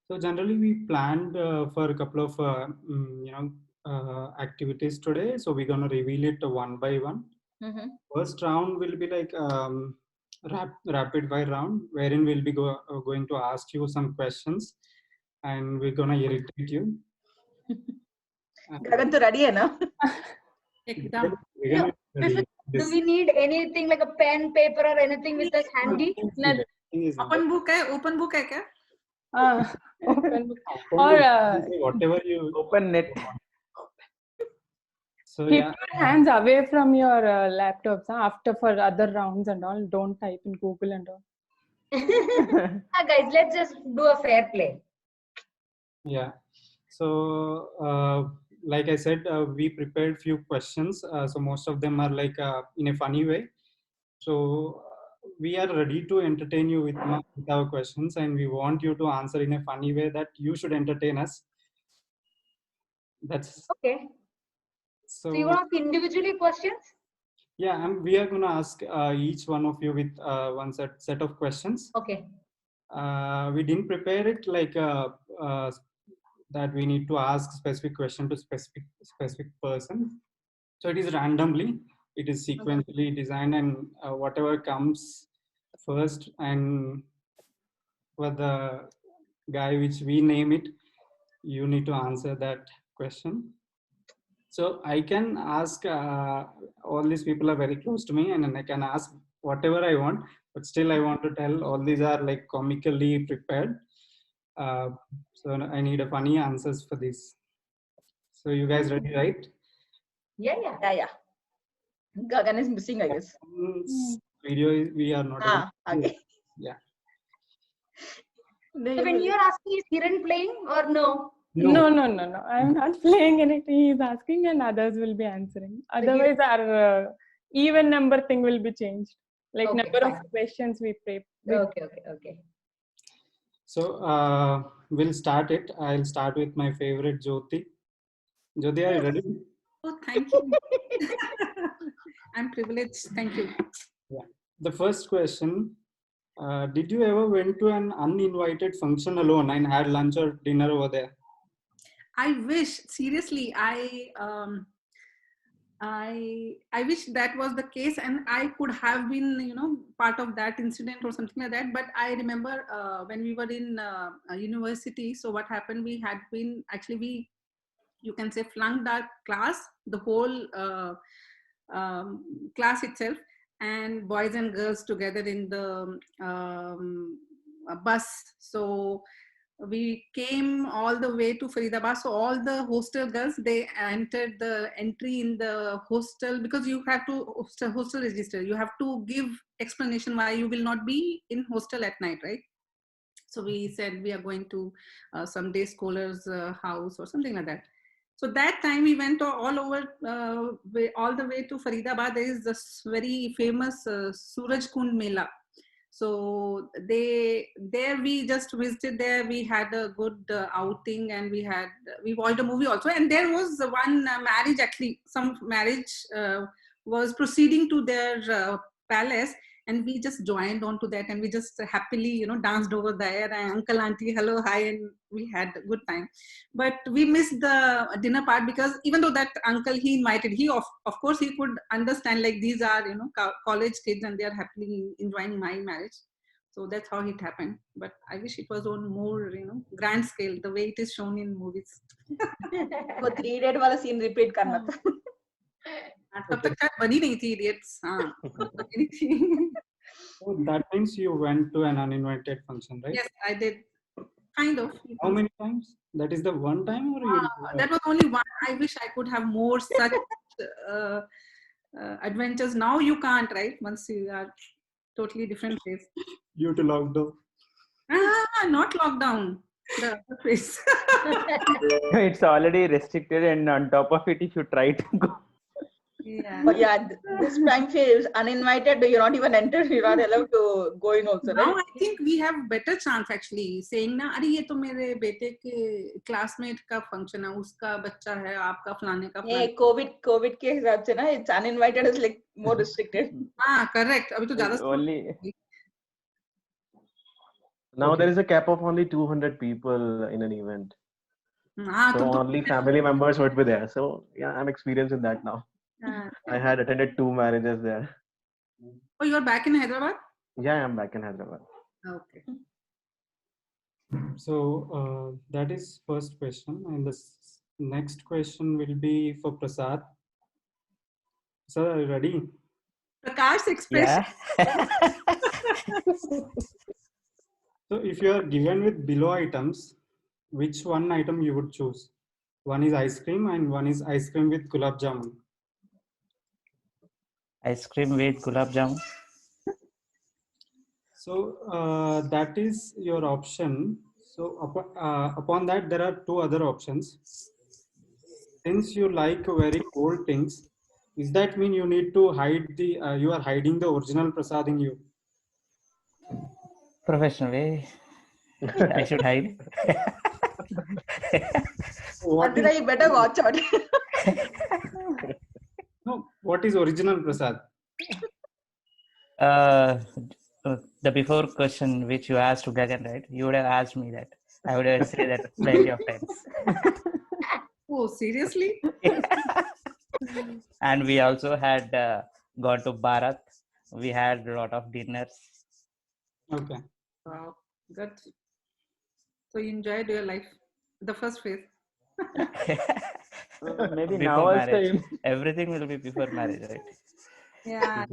So generally we planned for a couple of activities today. So we're gonna reveal it one by one. First round will be like rapid fire round, wherein we'll be going to ask you some questions, and we're gonna irritate you. Gagan to ready है ना? एकदम. We're gonna ready Do we need anything like a pen, paper, or anything with us handy? Open book है क्या? Open book. Or whatever you open net. So keep yeah, your hands away from your laptops after for other rounds and all. Don't type in Google and all. Guys, let's just do a fair play. yeah. So like I said, we prepared few questions. So most of them are like in a funny way. So we are ready to entertain you with our questions, and we want you to answer in a funny way that you should entertain us. That's okay. So you want individually questions? Yeah, we are going to ask each one of you with one set of questions. Okay. We didn't prepare it like that we need to ask specific question to specific person. So it is randomly, it is sequentially designed, and whatever comes first, and for the guy which we name it, you need to answer that question. So I can ask, all these people are very close to me, and I can ask whatever I want, but still I want to tell all these are like comically prepared. So I need a funny answers for this. So you guys ready, right? Yeah. Gagan is missing, I guess. Video we are not. Okay. Yeah. So when you're asking, is Kiran playing or no? No. I'm not playing anything. He's asking and others will be answering. Otherwise, our even number thing will be changed. Like number of questions we play. Okay. So we'll start it. I'll start with my favorite Jyoti. Jyoti, are you ready? Oh, thank you. I'm privileged. Thank you. Yeah. The first question. Did you ever went to an uninvited function alone and had lunch or dinner over there? I wish, seriously, I wish that was the case, and I could have been, part of that incident or something like that. But I remember when we were in university. So what happened? We had been you can say, flunked our class, the whole class itself, and boys and girls together in the bus. So we came all the way to Faridabad. So all the hostel girls, they entered the entry in the hostel, because you have to hostel register. You have to give explanation why you will not be in hostel at night, right? So we said we are going to some day scholars house or something like that. So that time we went all over, all the way to Faridabad. There is this very famous Suraj Kund Mela. So there we just visited there. We had a good outing, and we watched a movie also. And there was one marriage, actually, some marriage was proceeding to their palace. And we just joined on to that, and we just happily, danced over there, and uncle, auntie, hello, hi, and we had a good time. But we missed the dinner part, because even though that uncle, he invited, of course he could understand, like, these are, college kids, and they are happily enjoying my marriage. So that's how it happened. But I wish it was on more, grand scale, the way it is shown in movies. वो 3 Idiot वाला scene repeat करना था. तब तक शायद बनी नहीं थी Idiots. So that means you went to an uninvited function, right? Yes, I did. Kind of. How many times? That is the one time, or you? That was only one. I wish I could have more such adventures. Now you can't, right? Once you are totally different place. Due to lockdown. Not lockdown. The other place. It's already restricted, and on top of it, if you try to go. Yeah. But yeah, this time phase, uninvited, you're not even entered, you're not allowed to go in also, Now right? I think we have better chance, actually, saying na, अरे ये तो मेरे बेटे के classmate का function है, उसका बच्चा है, आपका फलाने का. Hey, COVID के हिसाब से ना, it's uninvited is like more restricted. Correct. अभी तो ज़्यादा. Only Now Okay. there is a cap of only 200 people in an event. Ah, So only family members would be there. So yeah, I'm experienced in that now. Ah, I had attended 2 marriages there. oh, you're back in Hyderabad? Yeah, I'm back in Hyderabad. Okay. So that is first question, and the next question will be for Prasad. Sir, are you ready? Prakash's expression. Yeah. So if you are given with below items, which one item you would choose? One is ice cream and one is ice cream with gulab jamun. Ice cream with gulab jamun. So that is your option. So upon that, there are two other options. Since you like very cold things, does that mean you need to hide the, you are hiding the original Prasad in you? Professional way. I should hide. What Andira, is, you better watch out. no, what is original Prasad? The before question which you asked to Gagan, right? You would have asked me that. I would have said that plenty of times. Oh, seriously? And we also had gone to Bharat. We had a lot of dinners. Okay. Wow, good. So you enjoyed your life, the first phase. Before Maybe now also. marriage. Everything will be before marriage, right? Yeah.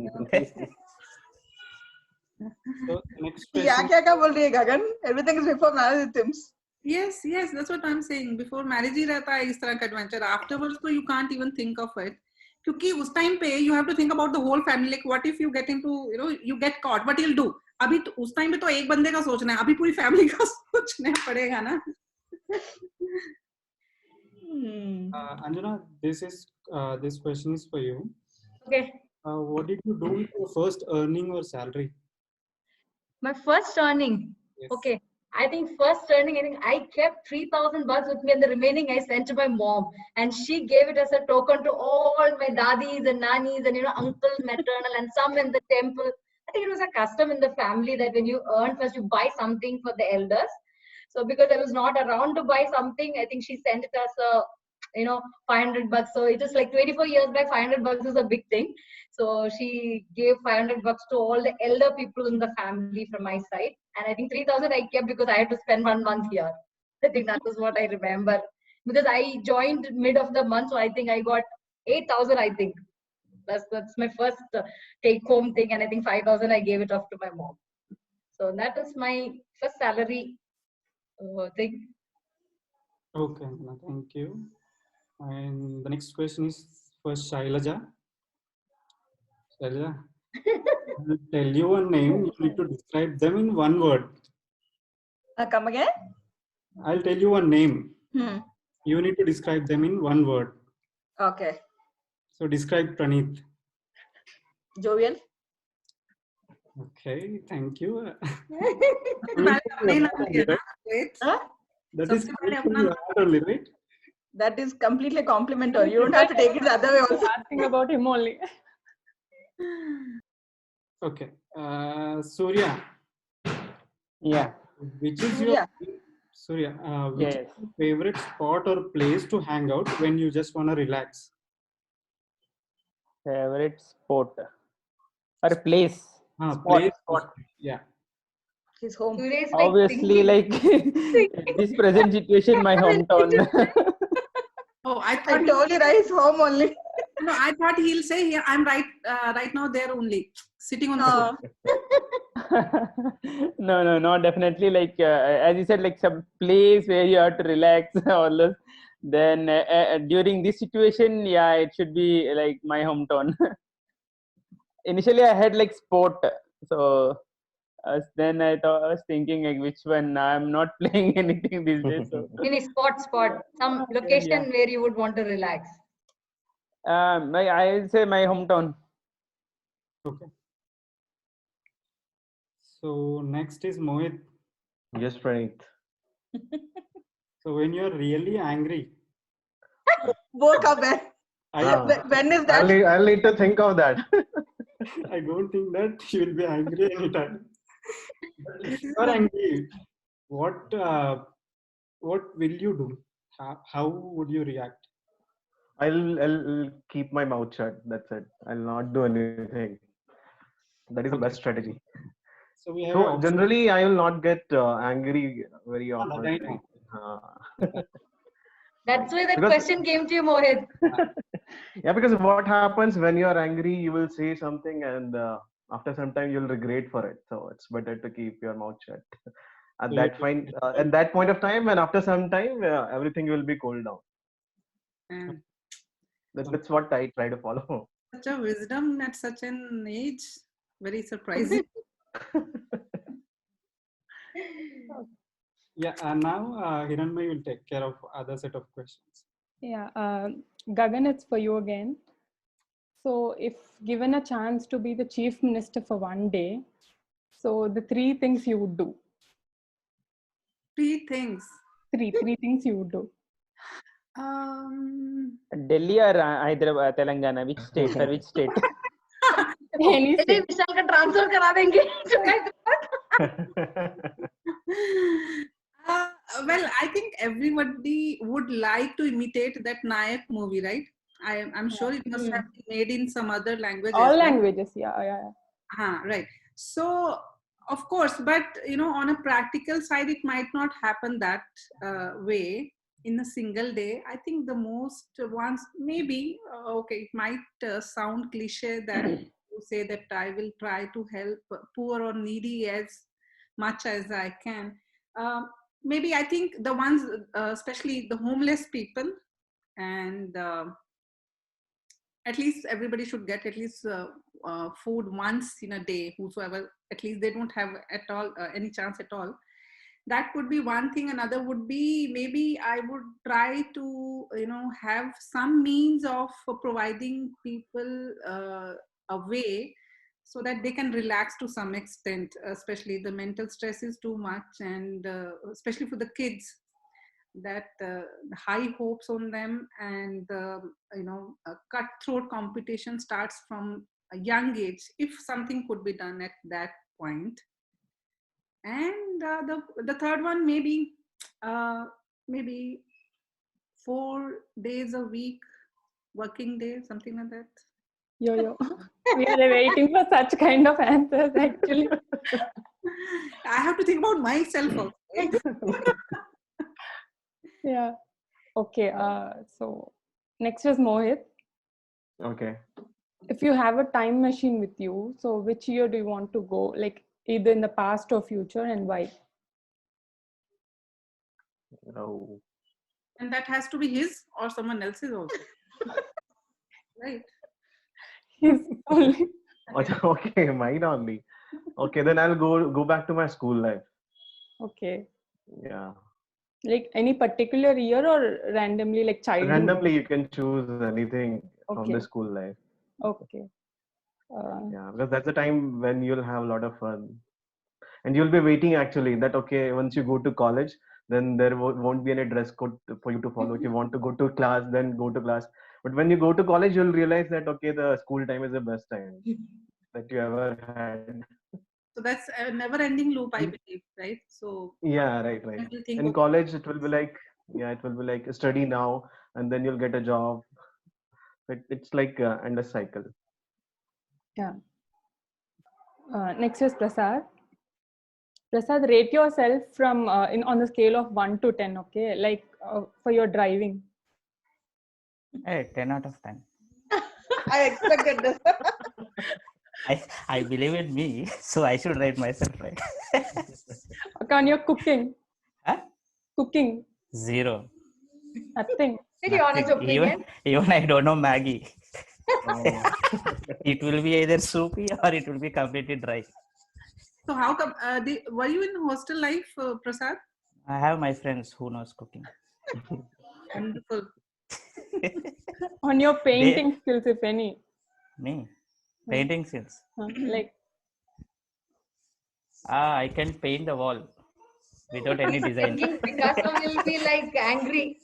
So next क्या question. क्या क्या बोल रही है गगन? Everything is before marriage, Tims. Yes, yes, that's what I'm saying. Before marriage ही रहता है इस तरह का adventure. Afterwards, so you can't even think of it. क्योंकि उस time पे you have to think about the whole family. Like, what if you get into, you get caught? What you'll do? अभी तो उस time पे तो एक बंदे का सोचना है. अभी पूरी family का सोचना पड़ेगा ना. Anjana, this question is for you. Okay. What did you do with your first earning or salary? My first earning. Yes. Okay. I think first earning, I kept 3,000 bucks with me, and the remaining I sent to my mom, and she gave it as a token to all my daddies and nannies and uncles, maternal, and some in the temple. I think it was a custom in the family that when you earn first, you buy something for the elders. So because I was not around to buy something, I think she sent it as a 500 bucks. So it is like 24 years back, 500 bucks is a big thing. So she gave 500 bucks to all the elder people in the family from my side. And I think 3,000 I kept because I had to spend 1 month here. I think that was what I remember. Because I joined mid of the month, so I think I got 8,000, I think. That's my first take home thing. And I think 5,000 I gave it off to my mom. So that is my first salary thing. Okay, Anjana, thank you. And the next question is for Shailaja. Shailaja, I will tell you a name. You need to describe them in one word. Come again? I'll tell you a name. Hmm. You need to describe them in one word. Okay. So describe Praneeth. Jovial. Okay, thank you. Wait. Huh? That is Something like only, right? That is completely complimentary. You don't have to take it the other way also. Asking about him only. Okay. Surya, Yeah. which is your which is Yes. your favorite spot or place to hang out when you just want to relax? Favorite sport or place? Spot. Place. Spot. Yeah. His home. Today's like Obviously, thinking. like this present situation, my hometown. Oh, I I thought told you, right? His home only. no, I thought he'll say, "Yeah, I'm right now there only, sitting on the sofa." No, not definitely. Like as you said, like some place where you have to relax, all those. Then during this situation, yeah, it should be like my hometown. Initially, I had like sport, so then I was thinking like which one. I'm not playing anything these days. So Any spot, some location Yeah. where you would want to relax. I'll say my hometown. Okay. So next is Mohit. Yes, Praneeth. So when you're really angry, Woke up when? When is that? I'll need to think of that. I don't think that you will be angry anytime. This is You're the angry. What will you do? How would you react? I'll keep my mouth shut. That's it. I'll not do anything. That is the best strategy. So we have So an option. generally, I will not get angry very That often. I Right? know. That's why that Because question came to you, Mohit. yeah, because what happens when you are angry, you will say something, and after some time you'll regret for it. So it's better to keep your mouth shut at So that at that point of time, and after some time, everything will be cooled down. and That's what I try to follow. such a wisdom at such an age. Very surprising. yeah, and now Hiranmai will take care of other set of questions. Yeah, Gagan, it's for you again. So, if given a chance to be the chief minister for one day, so the three things you would do. Three things. Three things you would do. Delhi or Hyderabad, Telangana? Which state? For which state? Any Maybe state. Vishal ka transfer करा देंगे to Hyderabad. Well, I think everybody would like to imitate that Nayak movie, right? I'm sure it must have been made in some other language. All as well. languages, yeah. Right. So, of course, but on a practical side, it might not happen that way in a single day. I think the most ones, maybe, okay, it might sound cliche that you say that I will try to help poor or needy as much as I can. Maybe I think the ones, especially the homeless people, and at least everybody should get at least food once in a day, whosoever, at least they don't have at all any chance at all. That could be one thing. Another would be maybe I would try to have some means of providing people a way so that they can relax to some extent, especially the mental stress is too much, and especially for the kids, that high hopes on them, and a cutthroat competition starts from a young age. If something could be done at that point. And the third one, maybe 4 days a week working day, something like that. Yo. We are waiting for such kind of answers, actually. I have to think about myself also. Right? Yeah. Okay. So next is Mohit. Okay. If you have a time machine with you, so which year do you want to go? Like either in the past or future, and why? Oh. And that has to be his or someone else's also. Right. His only. Okay, mine only. Okay, then I'll go back to my school life. Okay. Yeah. Like any particular year or randomly, like childhood? Randomly, you can choose anything from Okay. the school life. Okay. Yeah, because that's the time when you'll have a lot of fun, and you'll be waiting actually that okay, once you go to college, then there won't be any dress code for you to follow. If you want to go to class, then go to class. But when you go to college, you'll realize that okay, the school time is the best time that you ever had. So that's a never-ending loop, I believe, right? So Yeah, right. you think, In okay, college, it will be like study now, and then you'll get a job. It's like endless cycle. Yeah. Next is Prasad. Prasad, rate yourself from on the scale of 1 to 10. Okay, like for your driving. Hey, 10 out of 10. I expected this. I believe in me, so I should rate myself, right? Okay, on your cooking. Huh? Cooking. 0. Very Nothing. honest opinion. Even I don't know Maggie. Oh. It will be either soupy or it will be completely dry. so how come, were you in hostel life, Prasad? I have my friends who knows cooking. Wonderful. On your painting skills, if any. Me? Painting skills. Like. I can paint the wall without any design. Thinking Picasso will be like angry,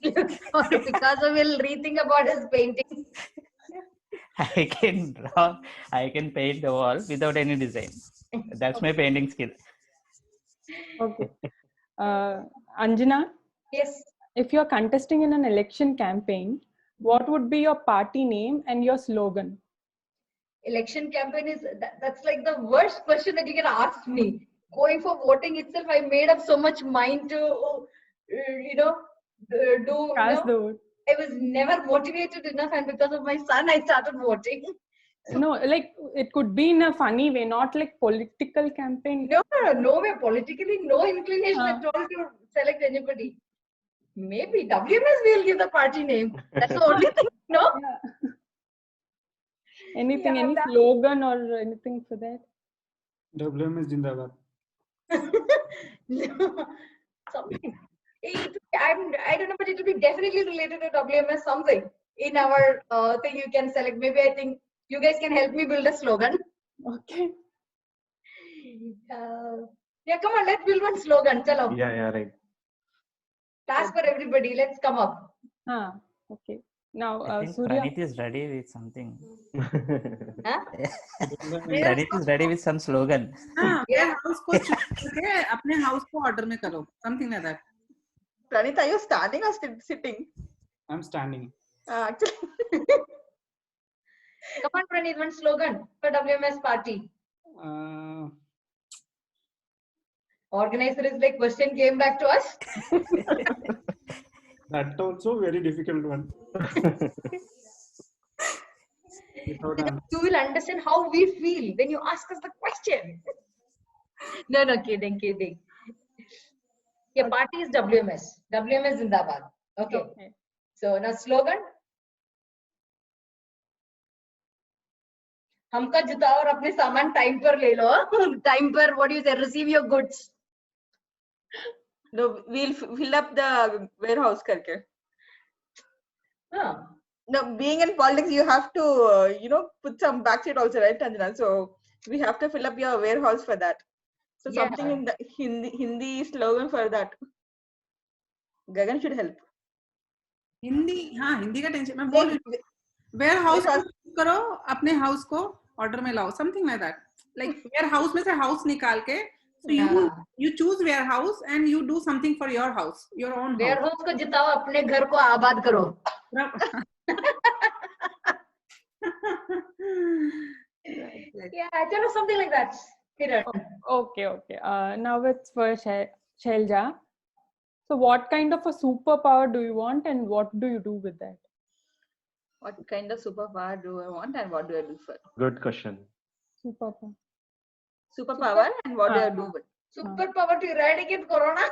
or Picasso will rethink about his painting. I can draw, I can paint the wall without any design. That's my painting skill. Okay. Anjana, Yes. if you're contesting in an election campaign, what would be your party name and your slogan? Election campaign is that's like the worst question that you can ask me. Going for voting itself, I made up so much mind to, do. Cast the vote. I was never motivated enough, and because of my son, I started voting. No, like it could be in a funny way, not like political campaign. No way. Politically, no inclination Ah. at all to select anybody. Maybe WMS will give the party name. That's the only thing. No. Yeah. Anything, Yeah, any that- slogan or anything for that? WMS Jindabad. No, something. I don't know, but it will be definitely related to WMS something in our thing you can select. Maybe I think you guys can help me build a slogan. Okay. Yeah, come on, let's build one slogan. Chalo. Yeah, right. Task for everybody. Let's come up. Okay. Now, I think Surya. Pranit is ready with something. Huh? Pranit is ready with some slogan. हाँ, Yeah. अपने house को choose करके अपने house को order में करो, something like that. Pranit, are you standing or sitting? I'm standing. Actually, Come on, Pranit, one slogan for WMS party. Uh, Organizer is like, question came back to us. that also very difficult one. Without Because an- you will understand how we feel when you ask us the question. No, kidding. Yeah, party is WMS. WMS Zindabad. Okay. Okay. So now slogan. हमका जिताओ और अपने सामान time पर ले लो. Time पर, what do you say? Receive your goods. no, we'll fill up the warehouse. Karke. Huh. No, being in politics, you have to, put some backseat also, right, Anjana? So we have to fill up your warehouse for that. So Yeah. something in the Hindi slogan for that. Gagan should help. Hindi, हाँ, हिंदी का tension मैं बोल रही हूँ. Warehouse को choose करो, अपने house को order में लाओ, something like that. Like warehouse में से house निकाल के, so you choose warehouse and you do something for your house, your own house. Warehouse को जिताओ, अपने घर को आबाद करो. Yeah, tell us something like that. Kiran. Okay. Now it's for Shailja. So what kind of a superpower do you want and what do you do with that? What kind of superpower do I want and what do I do for? Good question. Superpower. Superpower and what do I do with? Superpower to eradicate corona.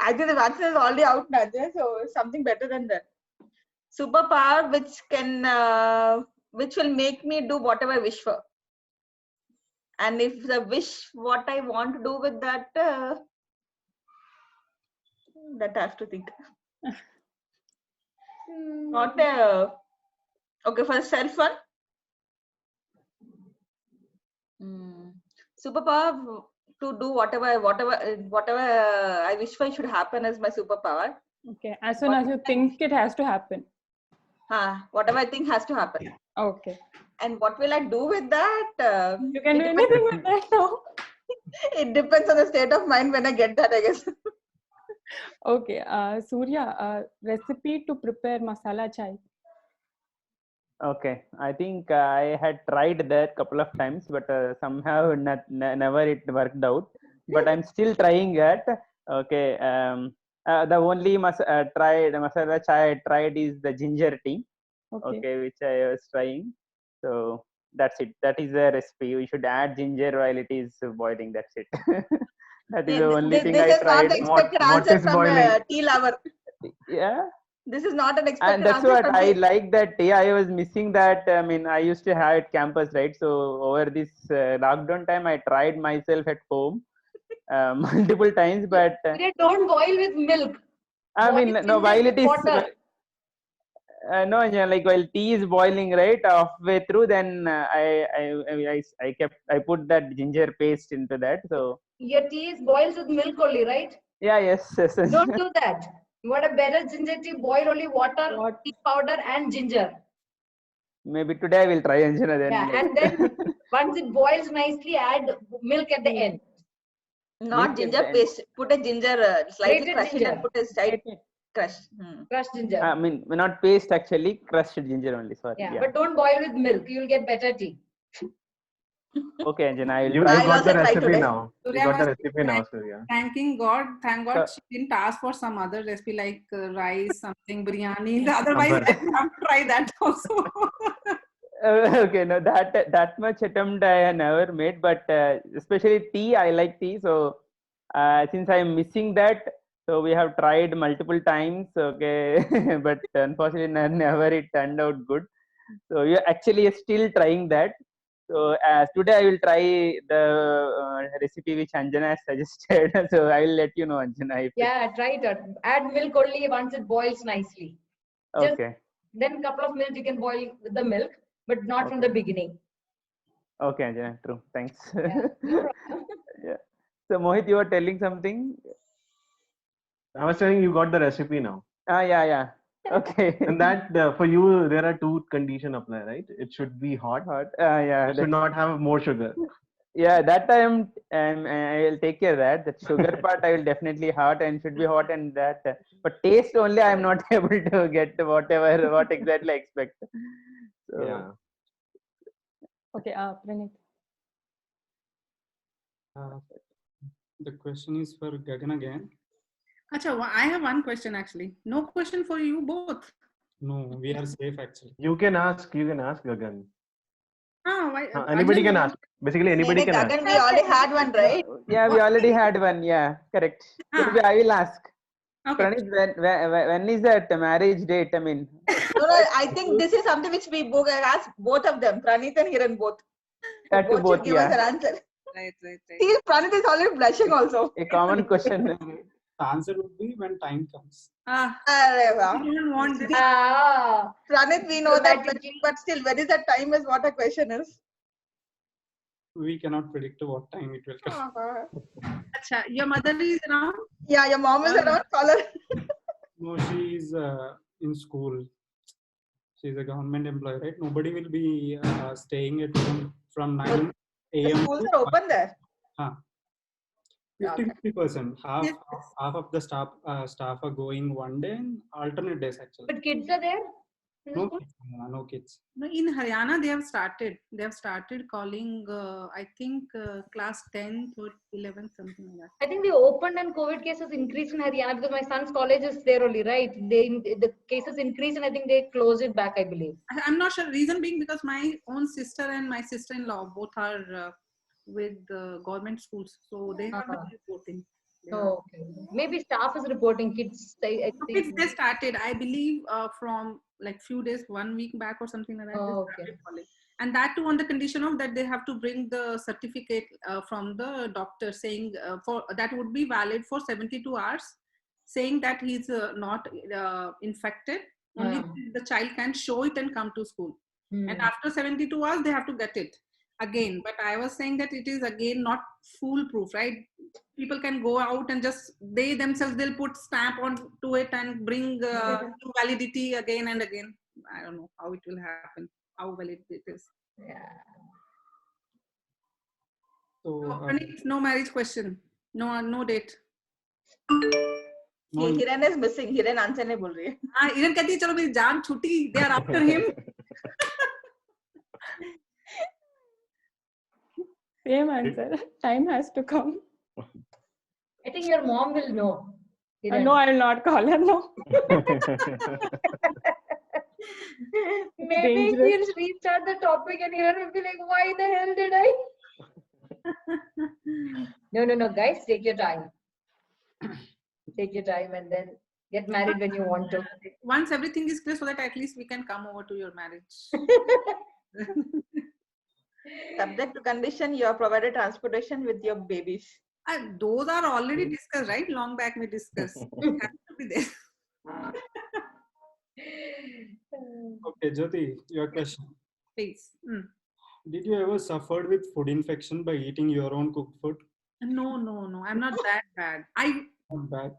I think the vaccine is already out now, so something better than that. Superpower which will make me do whatever I wish for. And if the wish, what I want to do with that, that I have to think. Not okay for the self one. Superpower to do whatever I wish for should happen as my superpower. Okay. As soon as you think it has to happen. Whatever I think has to happen. Okay. And what will I do with that? You can do anything with that now. It depends on the state of mind when I get that, I guess. Okay. Surya, recipe to prepare masala chai. Okay, I think I had tried that couple of times, but somehow never it worked out. But I'm still trying that. Okay, the only masala chai I tried is the ginger tea. Okay, which I was trying. So that's it. That is the recipe. You should add ginger while it is boiling. That's it. That is the only thing I tried. This is not the expected answer is from boiling? a tea lover. Yeah. This is not an expected And that's answer what from I tea. like that tea. I was missing that. I mean, I used to have at campus, right? So over this lockdown time, I tried myself at home multiple times, but Don't boil with milk. I Boil mean, no, ginger while with it is water. no, yeah, like while tea is boiling, right, halfway through, then I put that ginger paste into that. So Your tea is boiled with milk only, right? yeah, yes. Don't do that. You want a better ginger tea, boil only water, tea powder and ginger. Maybe today I will try, Anjana. Then Yeah, and then once it boils nicely, add milk at the end. Not Milk ginger and- paste. Put a ginger, slightly Grated crush it ginger. and put a slight crush. Crushed ginger. I mean, not paste actually, crushed ginger only. Sorry. Yeah, Yeah. but don't boil with milk. You'll get better tea. Okay, Anjana, I will. You I'll got the also try recipe today. now. You Surya got the must be recipe now, Surya. thanking God. Thank God So- she didn't ask for some other recipe like rice, something, biryani. Otherwise, Sambar. I have to try that also. Okay, no, that much attempt I have never made, but especially tea, I like tea. So since I'm missing that, so we have tried multiple times. Okay, but unfortunately, never it turned out good. So we are actually still trying that. So today I will try the recipe which Anjana has suggested. So I will let you know, Anjana. If Yeah, try it out. Add milk only once it boils nicely. Just okay. then a couple of minutes you can boil with the milk, but not from the beginning. Okay, Anjana. True. Thanks. Yeah, no problem. Yeah. So Mohit, you were telling something. I was saying you got the recipe now. Yeah. Okay. And that for you, there are two condition apply, right? It should be hot. Hot. Yeah. It should not have more sugar. Yeah, that time I will take care of that. The sugar part I will definitely hot and should be hot, and that. But taste only I am not able to get what exactly I expect. So, Yeah. Okay, Praneeth. The question is for Gagan again. Acha, I have one question actually. No question for you both. No, we are safe actually. You can ask Gagan. Why, Anybody Anjan, can ask. Basically, anybody can ask. Gagan, we already had one, right? yeah, we already had one. Yeah, correct. Maybe I will ask. Okay. Pranit, when is that marriage date? I mean, No, I think this is something which we both asked both of them, Pranit and Hiran both. that to Both both. should give us Yeah, an answer. Right. See, Pranit is already blushing also. a common question. The answer would be when time comes. Arre I wow. don't want this. Ah, Pranit, we know So that, that but still, when is that time is what the question is. We cannot predict what time it will come. Acha, your mother is around? Yeah, your mom is around, call her. No, she is in school. She is a government employee, right? Nobody will be staying at home from 9 The a.m. schools are open there. 50%. Half Yes. of the staff are going one day and alternate days actually. but kids are there. in the No school? kids, no kids. No, in Haryana, they have started calling, I think, class 10 to 11, something like that. I think they opened and COVID cases increased in Haryana because my son's college is there only, right? The cases increased and I think they closed it back, I believe. I'm not sure. Reason being because my own sister and my sister-in-law both are with government schools, so they have been reporting. Yeah. Oh, okay. Maybe staff is reporting kids. I Kids, think. they started, I believe, from like few days, 1 week back or something like that. They Oh, okay. started calling. And that too on the condition of that they have to bring the certificate from the doctor saying for that would be valid for 72 hours, saying that he's not infected. Only the child can show it and come to school. And after 72 hours, they have to get it again. But I was saying that it is again not foolproof, right? People can go out and just they themselves they'll put stamp on to it and bring to validity again and again. I don't know how it will happen, how valid it is. Yeah. So Pranit, no marriage question, no date. no, Hiran is missing. Hiran answer nahi bol rahi hai. Iran कहती है चलो मेरी जान छूटी. They are after him. Same answer. Time has to come. I think your mom will know. No, I will not call her. No. Maybe dangerous. he'll restart the topic and Hiran will be like, why the hell did I? No, guys, take your time. Take your time and then get married when you want to. Once everything is clear, so that at least we can come over to your marriage. Subject to condition, you are provided transportation with your babies. Those are already discussed, right? Long back we discussed. It has to be there. okay, Jyoti, your question. Please. Did you ever suffered with food infection by eating your own cooked food? No. I'm not that bad. Not bad.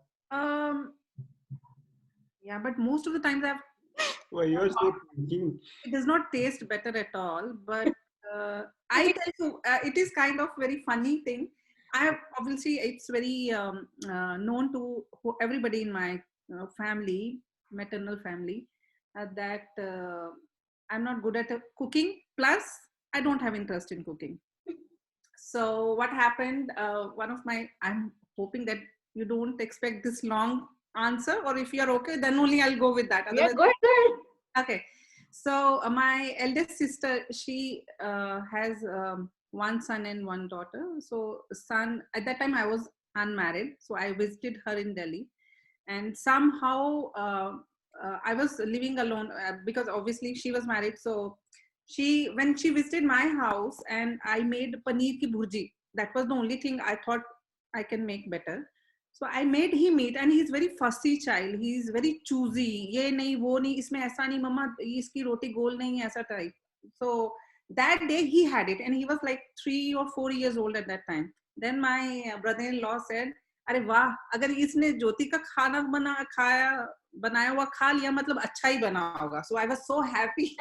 Yeah, but most of the times Why you are so thinking? it does not taste better at all. But I tell you, it is kind of very funny thing. obviously it's very known to everybody in my family, maternal family, that I'm not good at cooking. Plus, I don't have interest in cooking. So what happened? I'm hoping that you don't expect this long answer, or if you're okay, then only I'll go with that. Yeah, Otherwise, good. okay. So my eldest sister, she has one son and one daughter. So son, at that time I was unmarried, so I visited her in Delhi, and somehow I was living alone because obviously she was married. So when she visited my house, and I made paneer ki bhurji. That was the only thing I thought I can make better. So I made him eat, and he's very fussy child. He's very choosy. ये नहीं वो नहीं इसमें ऐसा नहीं मम्मा इसकी रोटी गोल नहीं है ऐसा type. So that day he had it, and he was like 3 or 4 years old at that time. Then my brother-in-law said, अरे वाह अगर इसने ज्योति का खाना बनाया हुआ खा लिया मतलब अच्छा ही बना होगा. So I was so happy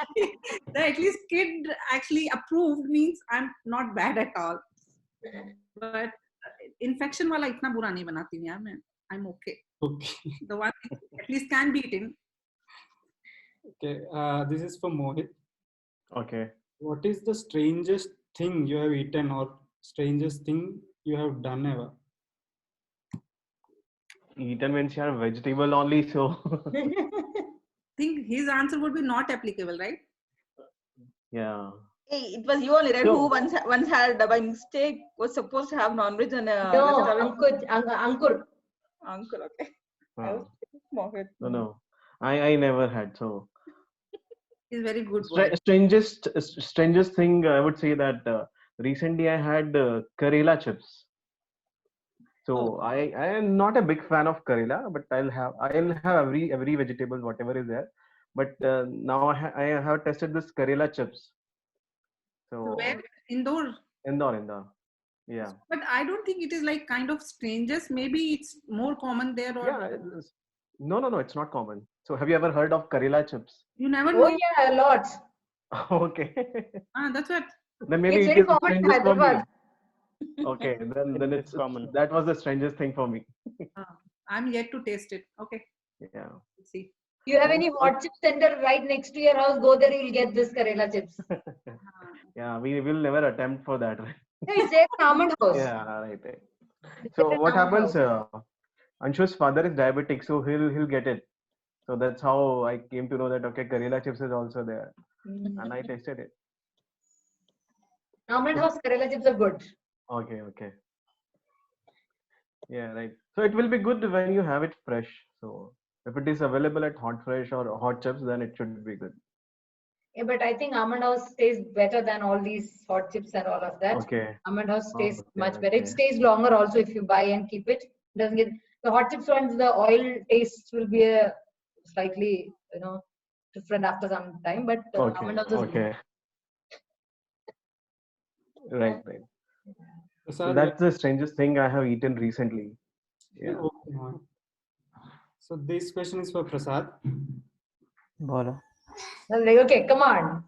that at least kid actually approved, means I'm not bad at all. But infection वाला इतना बुरा नहीं बनाती हूँ यार मैं. I'm okay. Okay. The one at least can be eaten. Okay. This is for Mohit. Okay. What is the strangest thing you have eaten or strangest thing you have done ever? Eaten means you are vegetable only, so Think his answer would be not applicable, right? yeah. Hey, it was you only, right? No. Who once had by mistake was supposed to have non-veg and No, restaurant. Ankur. Uncle, okay. I Huh. was Mohit. No. I never had. So He's very good boy. strangest thing I would say that recently I had Karela chips. So I am not a big fan of Karela, but I'll have every vegetable whatever is there. But now I have tested this Karela chips. So Where? Indore. Indore. Yeah. But I don't think it is like kind of strangers. Maybe it's more common there, or Yeah. No, it's not common. So have you ever heard of Karela chips? you never Oh know. yeah, a lot. Okay. That's what. Then maybe It's it very is the common in strangest for me. Hyderabad. Okay, then It's common. that was the strangest thing for me. I'm yet to taste it. Okay, Yeah. let's see. You have any hot chip center right next to your house? Go there, you'll get this Karela chips. Yeah, we will never attempt for that, right? No, it's there in Almond House. Yeah, right. It's So there in what Almond happens? Anshu's father is diabetic, so he'll get it. So that's how I came to know that okay, Karela chips is also there, and I tasted it. Almond House Karela chips are good. Okay. Yeah, right. So it will be good when you have it fresh. So if it is available at Hot Fresh or Hot Chips, then it should be good. Yeah, but I think Almond House tastes better than all these hot chips and all of that. Okay. Almond House tastes Okay, much better. It okay. stays longer also if you buy and keep it. Doesn't get the hot chips ones. The oil taste will be a slightly different after some time. But Almond House is good. Okay. Right. So Sir, that's the strangest thing I have eaten recently. Yeah. okay, Mohit. So this question is for Prasad. Bolo. I was like, okay, come on.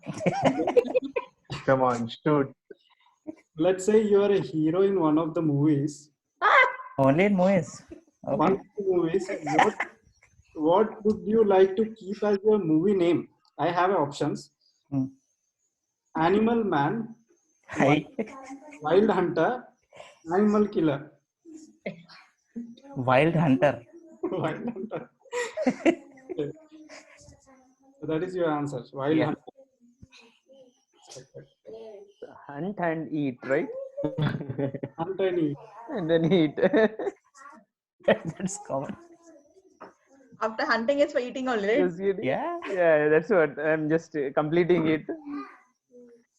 Come on, shoot. Let's say you are a hero in one of the movies. Only in movies. One Okay. of the movies. What would you like to keep as your movie name? I have options. Hmm. Animal Man, Hi. Wild Hunter, Animal Killer. Wild Hunter. Wild Hunter. Okay. So that is your answer. Wild Yeah. Hunter. Hunt and eat, right? Hunt and eat. And then eat. That's common. After hunting, it's for eating only, right? Just eating. Yeah. Yeah, that's what I'm just completing it.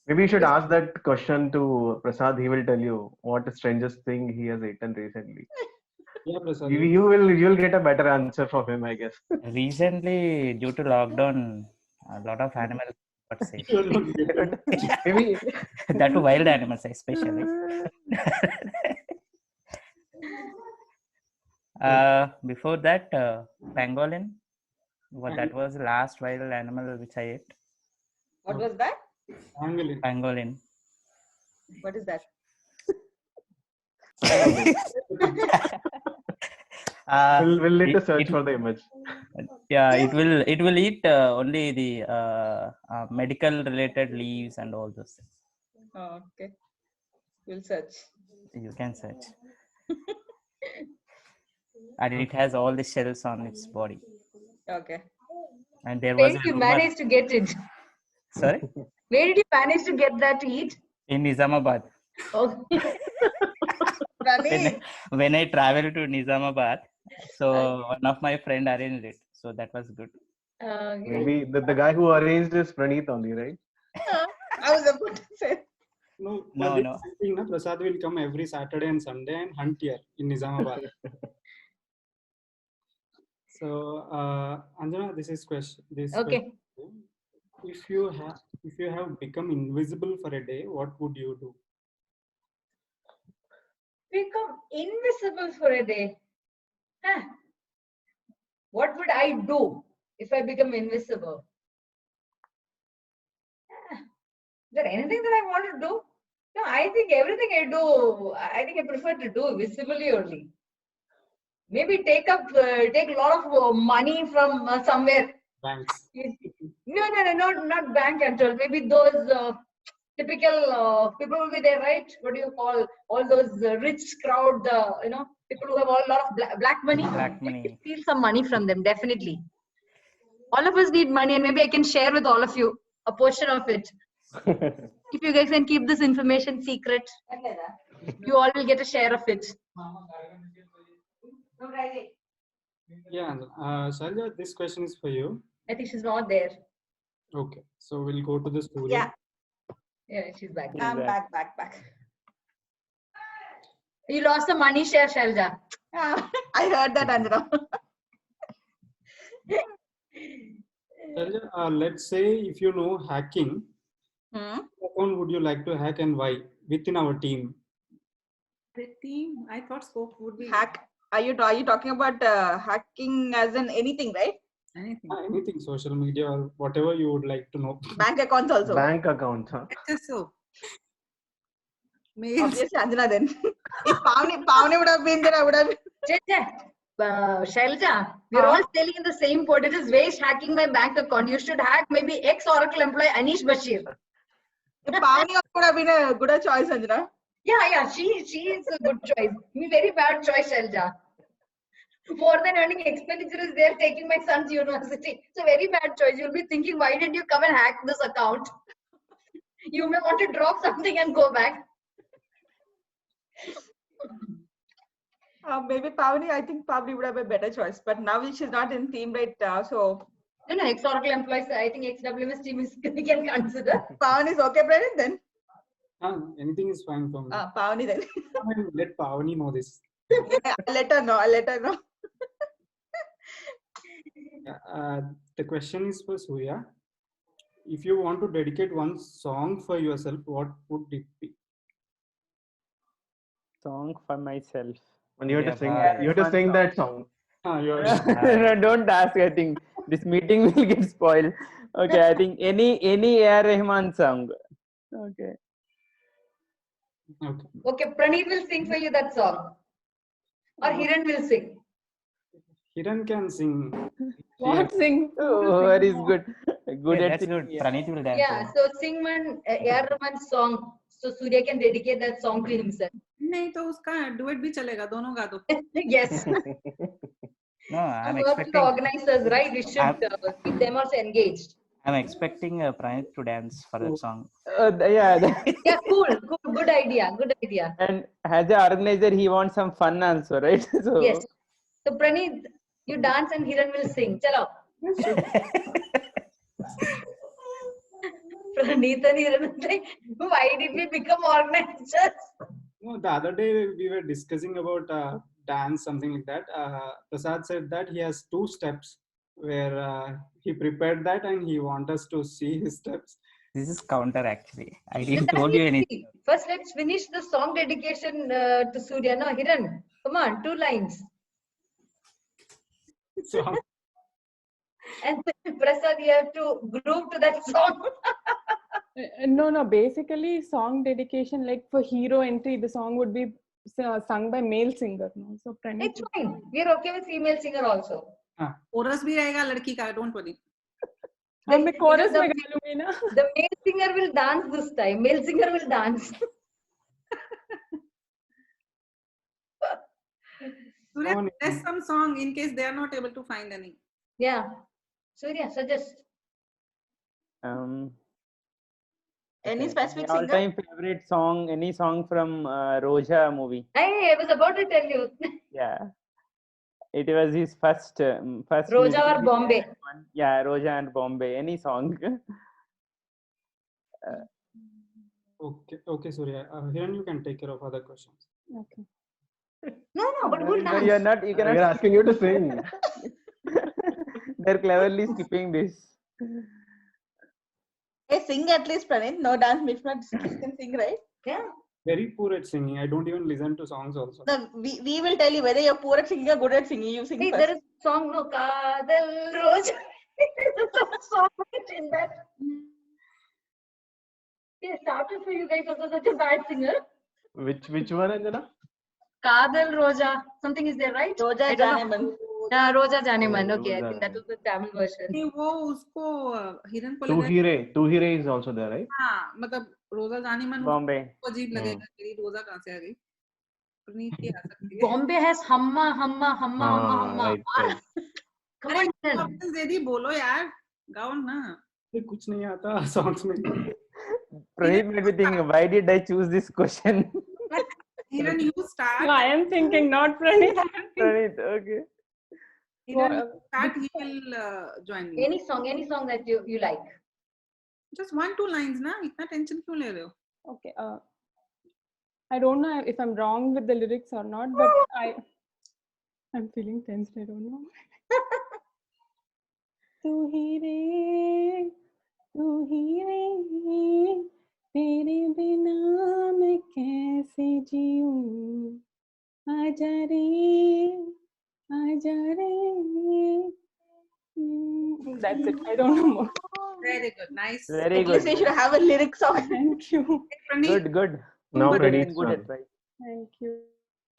Maybe you should ask that question to Prasad. He will tell you what the strangest thing he has eaten recently. Yeah, Prasad. You'll get a better answer from him, I guess. Recently, due to lockdown, a lot of animals got sick. You're not getting it. Maybe That too wild animals, especially. Before that, pangolin. That was the last wild animal which I ate. What was that? Pangolin. Pangolin. What is that? We'll need to it, search it, for the image. yeah, it will eat only the medical related leaves and all those things. Oh, okay. We'll search. You can search. And it has all the shells on its body. Okay. And there Where was did a you rumor. manage to get it? Sorry, Where did you manage to get that to eat? in Nizamabad. Oh, Praneeth, When I traveled to Nizamabad, so one of my friend arranged it. So that was good. Maybe the guy who arranged is Praneeth only, right? I was about to say. No, No, for this no. thing, na, Prasad will come every Saturday and Sunday and hunt here in Nizamabad. So, Anjana, this is question. okay. If you have become invisible for a day, what would you do? Become invisible for a day. Huh. What would I do if I become invisible? Is there anything that I want to do? No, I think everything I do, I think I prefer to do visibly only. Maybe take a lot of money from somewhere. Banks. No, not bank and all. Maybe those typical people will be there, right? What do you call all those rich crowd? People who have a lot of black money. Black money. Steal some money from them, definitely. All of us need money, and maybe I can share with all of you a portion of it. If you guys can keep this information secret, you all will get a share of it. Yeah, Shalja, this question is for you. I think she's not there. Okay, so we'll go to the studio. Yeah, Yeah, she's back. I'm back. You lost the money share, Shalja. Ah, I heard that, Anjana. Shalja, let's say if you know hacking, what account would you like to hack and why within our team? The team, I thought scope would be Hack. Are you talking about hacking as in anything, right? anything. Anything, social media or whatever you would like to know. Bank accounts also. Bank account, huh? HSO. Mails. Obviously, Anjana then. If Pavni would have been there, I would have been. Shailja, we're all sailing in the same boat. It is waste hacking my bank account. You should hack maybe ex-Oracle employee Anish Bashir. Pavni would have been a good choice, Anjana. Yeah, she is a good choice. Very bad choice, Shailja. More than earning expenditure is there taking my son to university. It's a very bad choice. You'll be thinking, why did you come and hack this account? You may want to drop something and go back. Maybe Pavni, I think Pavni would have a better choice. But now she's not in team right now, so. No, ex-Oracle employees, I think ex-WMS team is we can consider. Pavni is okay, Brennan, then? Anything is fine for me. Pavni then. Let Pavani know this. I'll let her know. The question is for Surya. If you want to dedicate one song for yourself, what would it be? Song for myself. And you have to sing. You have to sing that song. No, don't ask. I think this meeting will get spoiled. Okay, I think any A.R. Rahman song. Okay. Okay, Praneeth will sing for you that song. Or Hiran will sing. Hiran can sing. What sing? Oh, very good. Good Yeah, at that's singing. good. Praneeth will dance. Yeah, so sing one A.R. Rahman song. So Surya can dedicate that song to himself. नहीं तो उसका duet भी चलेगा दोनों गा दो. Yes. No, I'm Work with expecting. the organizers, right? We should keep them also engaged. I'm expecting Praneeth to dance for that song. Yeah. Yeah, cool. Good idea. And as an organizer, he wants some fun also, right? So Yes. So Praneeth, you dance and Hiran will sing. Chalo. Praneeth and Hiran will say, why did we become organizers? No, the other day we were discussing about dance, something like that. Prasad said that he has 2 steps where he prepared that and he wants us to see his steps. This is counter actually. I didn't told you anything. First, let's finish the song dedication to Surya. No, Hiran, come on, 2 lines. So, And Prasad, you have to groove to that song. No. Basically, song dedication, like for hero entry, the song would be sung by male singer. No? So Pranit. It's fine. We are okay with female singer also. Chorus भी रहेगा लड़की का, don't worry. हाँ, मैं chorus the- में गा लूंगी ना. The male singer will dance this time. Male singer will dance. Surya, Oh, no. suggest some song in case they are not able to find any. Yeah. Surya, suggest. Any specific my singer? all-time favorite song, any song from Roja movie. I was about to tell you. Yeah, it was his first Roja music or video Bombay. one. Yeah, Roja and Bombay, any song. Okay, Surya. Hiran, you can take care of other questions. Okay. No, but who will But you're dance? not, you We are cannot. asking you to sing. They're cleverly skipping this. Hey, sing at least, Pranit. No dance, mismatch. You can sing, right? Yeah. Very poor at singing. I don't even listen to songs also. No, we will tell you whether you're poor at singing or good at singing. You sing See, first. there is a song, no, Kadal Roja. There's a song in that. Yeah, started for you guys also such a bad singer. Which one, Anjana? Kadal Roja. Something is there, right? Roja I don't know. Janeman. Yeah, Roja Janeman. Oh, Okay, I Roja. think that was the Tamil version. नहीं, वो उसको हिरन को Tu लगा Hire is also there, right? हाँ, मतलब रोजा जानी मन Bombay. उसको अजीब लगेगा मेरी रोजा कहाँ से आ गई. प्रणीत की आ सकती है. Bombay has Hamma, Hamma, Hamma, Hamma, Hamma. Right. Come अरे on, Hiran. options दे दी, बोलो यार, गाओ ना. ये कुछ नहीं आता songs में. Pradeep might be thinking, why did I choose this question? Hiran, you start. No, I am thinking, not Pranit. Pradeep, okay. Hiran, you start. He will join you. Any song that you like. Just 1-2 lines ना, इतना tension क्यों ले रहे हो? Okay. I don't know if I'm wrong with the lyrics or not, but I'm feeling tensed. I don't know. तू ही रे, तेरे बिना मैं कैसे जीऊं? आजा रे. That's it. I don't know more. Very good, nice. Very At least good. you should have a lyric song. Thank you. Praneet, Good. Now Good Pradeep's and good turn. at right. Thank you.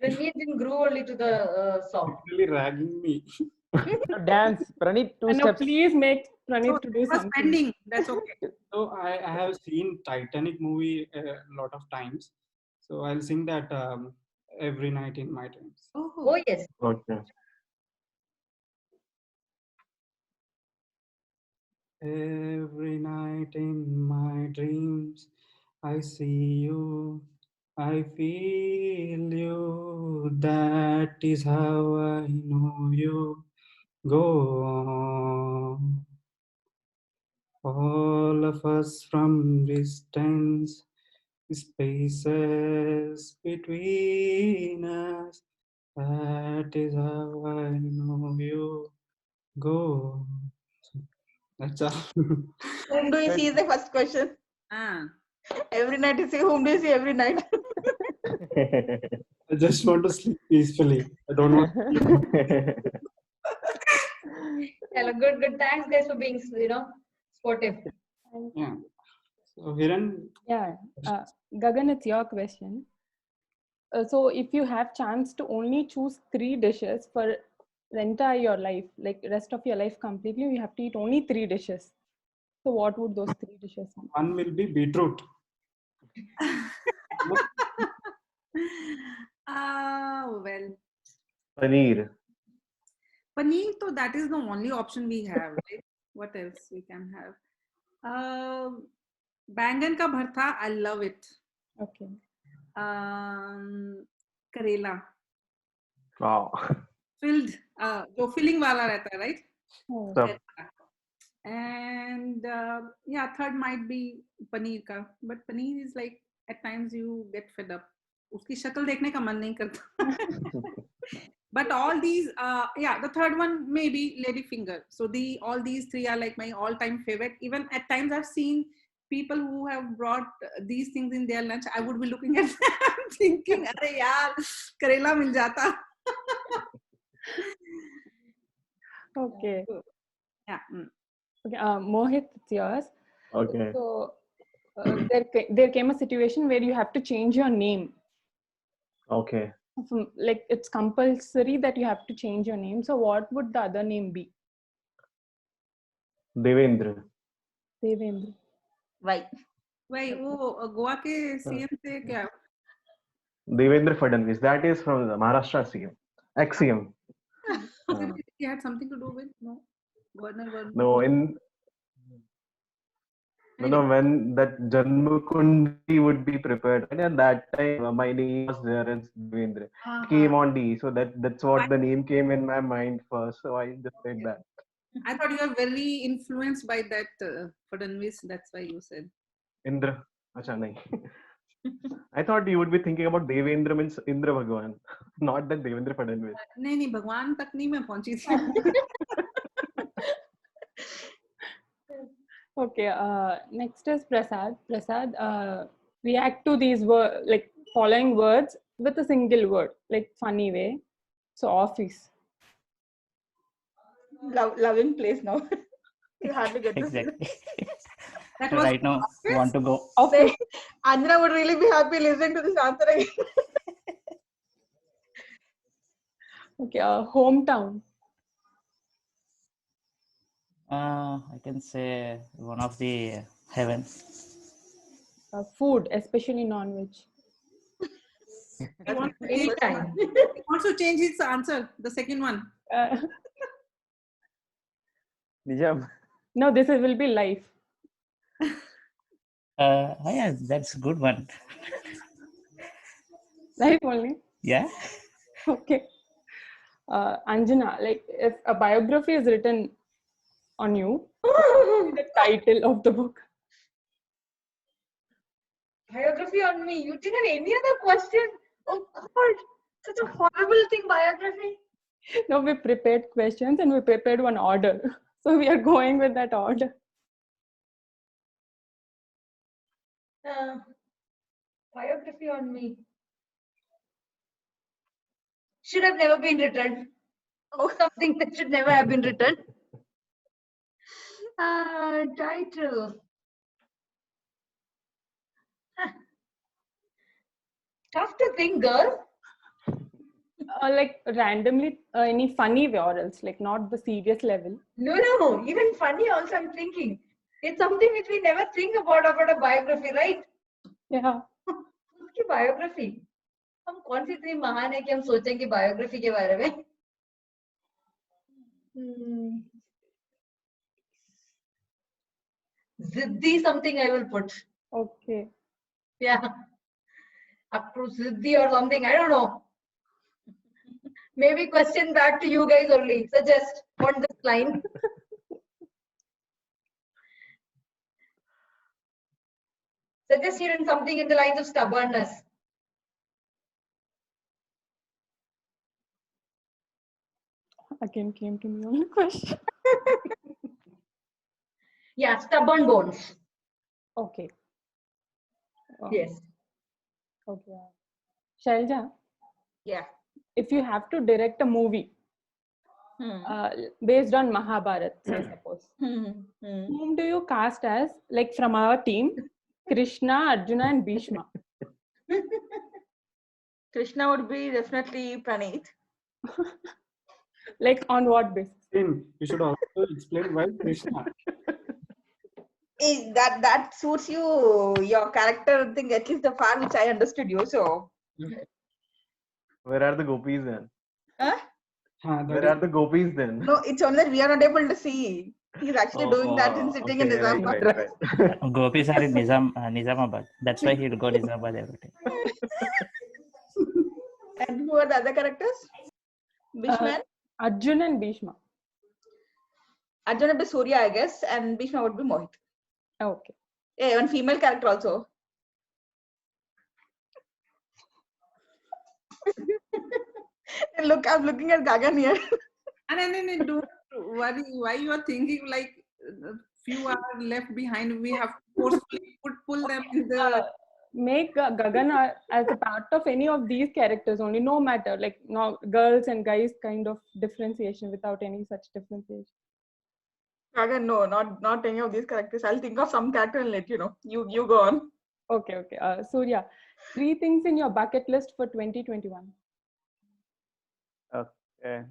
Praneet didn't grow only to the song. Really ragging me. Now dance. Praneet, 2 No, steps. please make Pranit to do was something. pending. That's okay. So I have seen Titanic movie a lot of times. So I'll sing that every night in my dreams. Oh, yes. Okay. Every night in my dreams, I see you, I feel you. That is how I know you. Go on. All of us from distance, spaces between us. That is how I know you. Go. That's all. Whom do you see is the first question. Ah. Every night you see whom do you see every night? I just want to sleep peacefully. I don't want. Hello, good. Thanks, guys, for being, sportive. Yeah. So Hiran, Yeah. Gagan, it's your question. So if you have chance to only choose 3 dishes for the entire your life, like rest of your life completely, you have to eat only 3 dishes. So what would those 3 dishes be? one will be beetroot. Well, Paneer. paneer, so that is the only option we have, right? What else we can have? Bangan ka bharta, I love it. Okay. Karela, Wow. filled, जो filling वाला रहता है, right? Oh, So, And yeah, third might be paneer ka, but paneer is like at times you get fed up. उसकी शक्ल देखने का मन नहीं करता. But all these, yeah, the third one may be ladyfinger. So all these 3 are like my all-time favorite. Even at times I've seen people who have brought these things in their lunch. I would be looking at them thinking, "Arey yaar, karela mil jata." okay. Yeah. Okay. Mohit, it's yours. okay. So there came a situation where you have to change your name. Okay. Like it's compulsory that you have to change your name. So what would the other name be? Devendra. Devendra. Why? भाई वो गोवा के CM से क्या Devendra Fadnavis. That is from the Maharashtra CM. Ex-CM. he had something to do with no Governor No, when that Janmakundi would be prepared, and at that time my name was there as Devendra. It came on D, so that's what the name came in my mind first. So I just said that. I thought you were very influenced by that Fadnavis. That's why you said. Indra. Acha, nahi. I thought you would be thinking about Devendra means Indra Bhagwan, not that Devendra Fadnavis. नहीं भगवान तक नहीं मैं पहुंची थी. Okay, next is Prasad. Prasad, react to these like following words with a single word, like funny way. So office. Loving place now. You hardly get to see Exactly. That was Right now, want to go. Office. Anjana would really be happy listening to this answer again. Okay, hometown. I can say one of the heaven. Food, especially non-veg. He wants to Any change- time. he wants to change his answer. The second one. Nijam. No, this will be life. Yeah, that's a good one. Life only. Yeah. Okay. Anjana, like if a biography is written on you, the title of the book. Biography on me. You didn't have any other question? Oh God, such a horrible thing, biography. No, we prepared questions and we prepared one order. So we are going with that order. Biography on me. Should have never been written. Oh, something that should never have been written. Title. Tough to think, girl. Like randomly, any funny way or else, like not the serious level. No. Even funny also I'm thinking. It's something which we never think about a biography, right? Yeah. उसकी biography. हम कौन सी इतनी महान है कि हम सोचें कि biography के बारे में? Ziddi something I will put. Okay. Yeah. Akru Ziddi or something. I don't know. Maybe question back to you guys only. Suggest on this line. Suggest here in something in the lines of stubbornness. Again came to me on the question. Yeah, stubborn bones. Okay. Yes. Okay. Shailja, Yeah. if you have to direct a movie based on Mahabharata, say suppose, whom do you cast as, like from our team, Krishna, Arjuna, and Bhishma? Krishna would be definitely Praneeth. Like on what basis? You should also explain why Krishna. That suits you, your character thing, at least the far which I understood you. So, Where are the gopis then? huh? Where are the gopis then? No, it's only that we are not able to see. He's actually doing that and sitting in okay, Nizamabad. right. Gopis are in Nizamabad. That's why he'll go Nizamabad every time. And who are the other characters? Bhishma? Arjuna and Bhishma. Arjuna would be Surya, I guess, and Bhishma would be Mohit. Okay. Yeah, one female character also. Look, I'm looking at Gagan here. And don't worry why you are thinking like few are left behind. We have to forcefully pull them in the. Make Gagan as a part of any of these characters only, no matter, like no girls and guys kind of differentiation without any such differentiation. Gagan, no, not any of these characters. I'll think of some character and let you know. You go on. Okay. Surya, 3 things in your bucket list for 2021. Okay.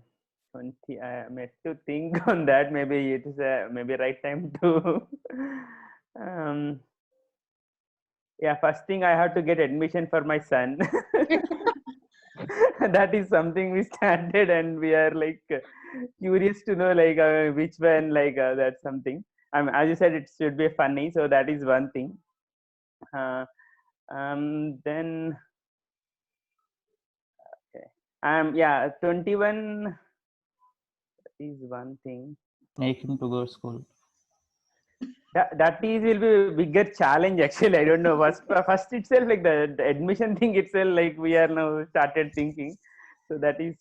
20. I am yet to think on that. Maybe it is maybe right time to. um, yeah, first thing I have to get admission for my son. That is something we started, and we are like curious to know like which one like that's something. As you said, it should be funny, so that is one thing. Then okay. Yeah, 21 is one thing. Make him to go to school. That is will be a bigger challenge actually. I don't know. First itself like the admission thing itself like we are now started thinking. So that is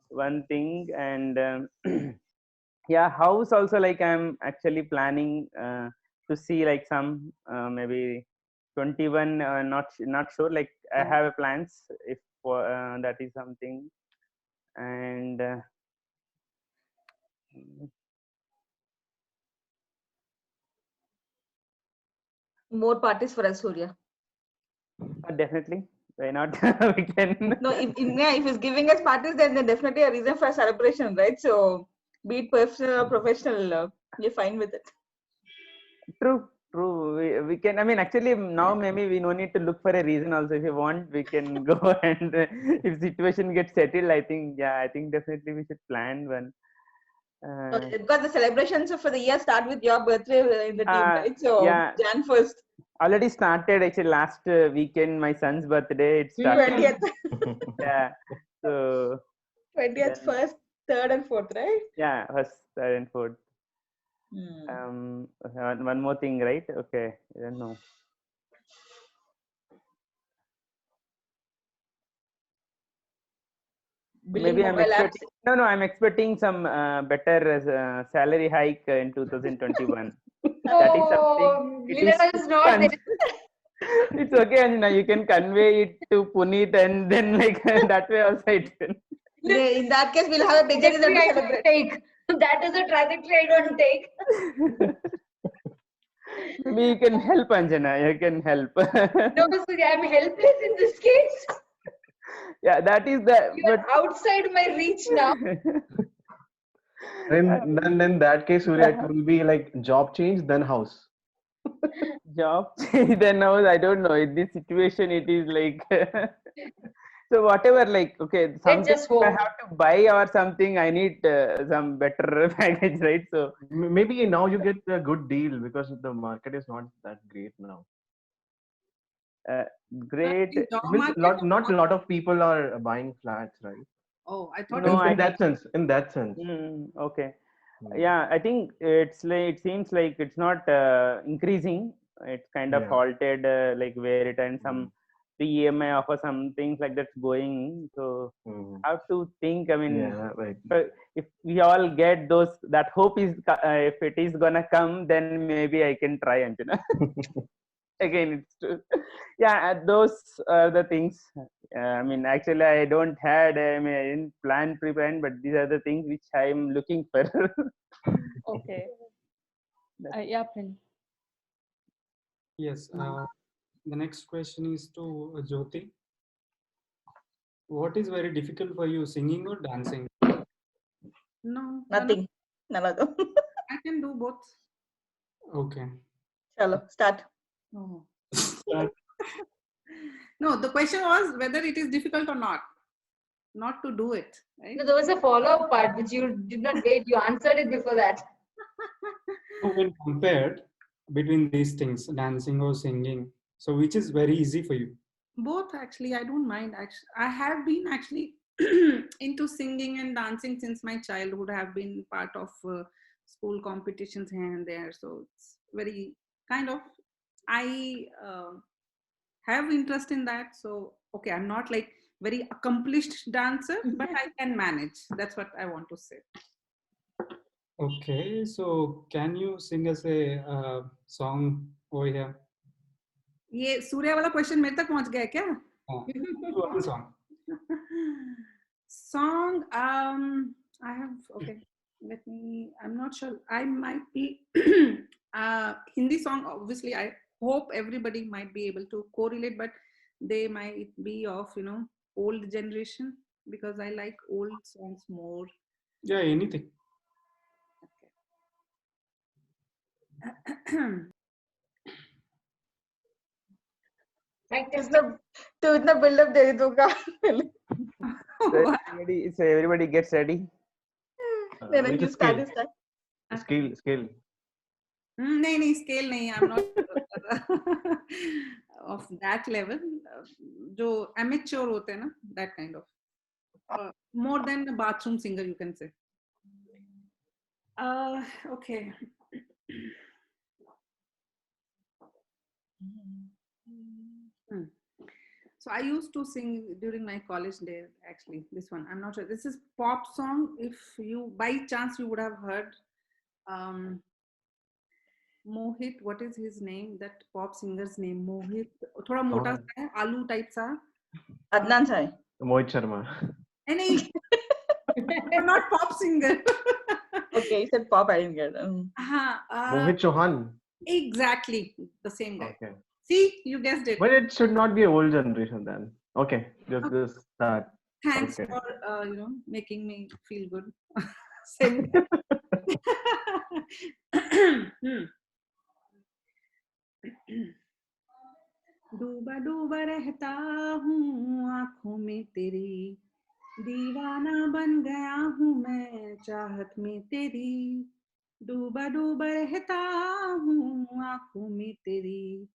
one thing, and yeah, house also like I'm actually planning to see like some maybe 21. Not sure. Like I have a plans if that is something, and More parties for us, Surya. definitely why not? We can. No, if he's giving us parties, then there's definitely a reason for a celebration, right? So, be it personal or professional, you're fine with it. True. We can. I mean, actually, now maybe we no need to look for a reason. Also, if you want, we can go and if situation gets settled, I think definitely we should plan one. Because the celebrations for the year start with your birthday in the team, right? So, yeah. Jan 1st. Already started actually last weekend. My son's birthday. It started. 20th. Yeah. So 20th, 1st, 3rd, and 4th, right? Yeah, 1st, 3rd, and 4th. One more thing, right? Okay, I don't know. Maybe I'm expecting. No, I'm expecting some better salary hike in 2021. That is something. Leela is not there. It's okay, Anjana. You can convey it to Puneet, and then like that way also it will. In that case, we'll have a big dinner to celebrate. Take. That is a trajectory I don't take. Maybe you can help, Anjana. You can help. No, Surya, I'm helpless in this case. Yeah, that is the. You're outside my reach now. Then in that case, Surya, it will be like job change, then house. Job change, then house. I don't know. In this situation, it is like. So whatever, like okay, something I have to buy or something. I need some better package, right? So maybe now you get a good deal because the market is not that great now. Great. Not a lot of people are buying flats, right? Oh, I thought. No, in that sense. Okay. Yeah, I think it's like it seems like it's not increasing. It's kind of halted, like where it and some EMI offer some things like that's going. So I have to think. I mean, if we all get those, that hope is if it is gonna come, then maybe I can try, Anjana. Again, it's true. Yeah, those are the things. I mean, actually, I don't had. I mean, I didn't plan prepare, but these are the things which I'm looking for. Okay. Yeah, Prin. Yes. The next question is to Jyoti. What is very difficult for you, singing or dancing? No. Nothing. None of them. I can do both. Okay. Chalo, start. Oh. No, the question was whether it is difficult or not to do it, right? No, there was a follow-up part which you did not wait. You answered it before that. So when compared between these things, dancing or singing, so which is very easy for you? Both, actually. I don't mind. Actually, I have been actually into singing and dancing since my childhood. I have been part of school competitions here and there. So it's very kind of, I have interest in that. So, okay, I'm not like very accomplished dancer, but I can manage. That's what I want to say. Okay, so can you sing us a song over here? ये सूर्या वाला question मेरे तक पहुंच गया क्या? One song. Song, I have, okay, let me, I'm not sure, I might be Hindi song, obviously I hope everybody might be able to correlate, but they might be of, old generation, because I like old songs more. Yeah, anything. Practice. तो इतना build-up दे दूंगा. So everybody gets ready. Then Which you is start scale? this time. Scale. नहीं, scale नहीं. I'm not of that level. जो amateur होते हैं ना, that kind of. More than a bathroom singer, you can say. Okay. So I used to sing during my college days, actually. This one, I'm not sure. This is pop song. If you, by chance, you would have heard Mohit. What is his name? That pop singer's name, Mohit. थोड़ा मोटा सा है, आलू type सा. Adnan Sai. Mohit Sharma. नहीं, not pop singer. Okay, you said pop. I didn't get it. Mohit Chauhan. Exactly, the same guy. Okay. See, you guessed it. But it should not be a old generation then. Okay, just start. Thanks Okay. for making me feel good. Same. डूबा डूबा रहता हूँ आँखों में तेरी, दीवाना बन गया हूँ मैं चाहत में तेरी. डूबा डूबा रहता हूँ आँखों में तेरी,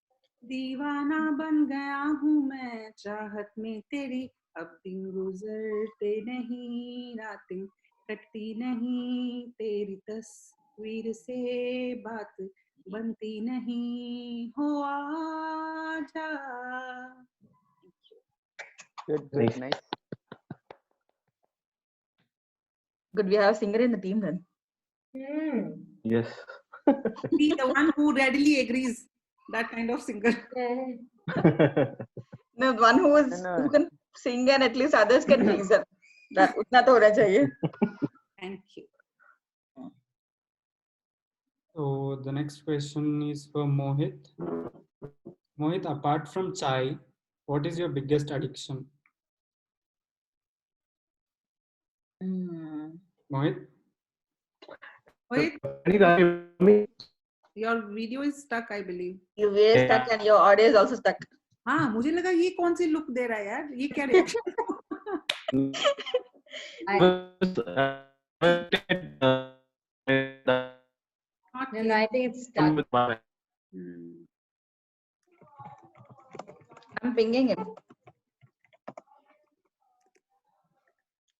दीवाना बन गया हूँ मैं चाहत में तेरी. अब दिन गुजरते नहीं, रातें कटती नहीं, तेरी तस्वीर से बात बनती नहीं, हो आजा. Good, nice. Good, we have a singer in the team then. Yes. Be the one who readily agrees, that kind of singer. No, one who can sing and at least others can reason. That उतना तो होना चाहिए. Thank you. So the next question is for Mohit. Mohit, apart from chai, what is your biggest addiction? Mohit? Wait, Me? your video is stuck, I believe. You were stuck and your audio is also stuck. हाँ, मुझे लगा ये कौन सी look दे रहा है यार, ये क्या reaction? No, I think it's stuck. I'm pinging him.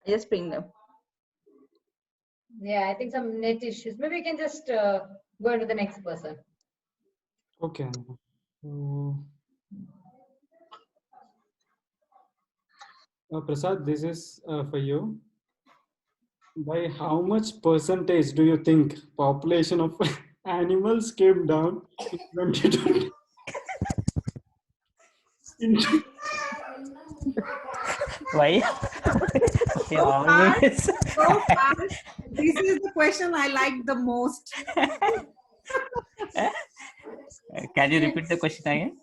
I just pinged him. Yeah, I think some net issues. Maybe we can just go into the next person. Okay. Prasad, this is for you. By how much percentage do you think population of animals came down in 2020? Why? They always. So fast. This is the question I like the most. Can you repeat the question again?